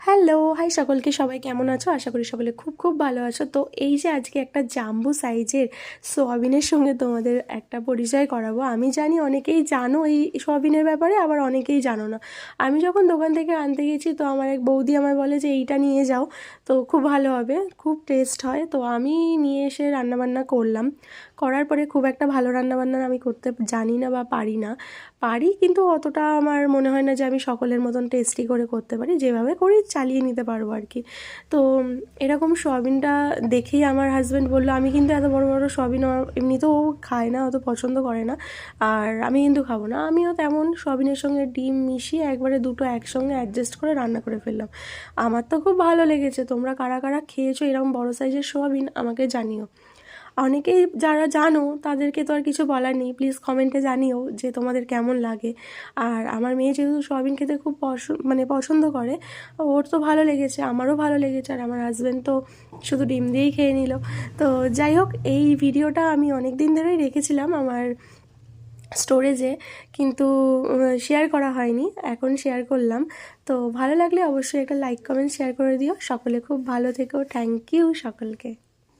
Hello, high সকলকে, সবাই কেমন আছো? আশা করি সকলে খুব খুব ভালো আছো। তো এই যে আজকে একটা জাম্বো সাইজের সোয়াবিনের সঙ্গে তোমাদের একটা পরিচয় করাবো। আমি জানি অনেকেই জানো এই সোয়াবিনের ব্যাপারে, আবার অনেকেই জানো না। আমি যখন দোকান থেকে আনতে গেছি তো আমার এক বৌদি আমায় বলে যে এইটা নিয়ে যাও, তো খুব ভালো হবে, খুব টেস্ট হয়। তো আমি নিয়ে এসে রান্নাবান্না করলাম। করার পরে খুব একটা ভালো রান্নাবান্না আমি করতে জানি না বা পারি না। পারি, কিন্তু অতটা আমার মনে হয় না যে আমি সকলের মতন টেস্টি করে করতে পারি। যেভাবে করি চালিয়ে নিতে পারবো আর কি। তো এরকম সোয়াবিনটা দেখেই আমার হাজব্যান্ড বললো, আমি কিন্তু এত বড় বড় সোয়াবিন আমার এমনিতেও খায় না, অত পছন্দ করে না, আর আমি কিন্তু খাবো না। আমিও তেমন সোয়াবিনের সঙ্গে ডিম মিশিয়ে একবারে দুটো একসঙ্গে অ্যাডজাস্ট করে রান্না করে ফেললাম। আমার তো খুব ভালো লেগেছে। তোমরা কারা কারা খেয়েছো এরকম বড় সাইজের সোয়াবিন আমাকে জানিও। অনেকেই যারা জানো তাদেরকে তো আর কিছু বলার নেই, প্লিজ কমেন্টে জানিও যে তোমাদের কেমন লাগে। আর আমার মেয়ে যেহেতু সোয়াবিন খেতে খুব পছন্দ করে, ওর তো ভালো লেগেছে, আমারও ভালো লেগেছে, আর আমার হাজব্যান্ড তো শুধু ডিম দিয়েই খেয়ে নিল। তো যাই হোক, এই ভিডিওটা আমি অনেক দিন ধরেই রেখেছিলাম আমার স্টোরেজে, কিন্তু শেয়ার করা হয়নি, এখন শেয়ার করলাম। তো ভালো লাগলে অবশ্যই একটা লাইক কমেন্ট শেয়ার করে দিও। সকলে খুব ভালো থেকো। থ্যাংক ইউ সকলকে।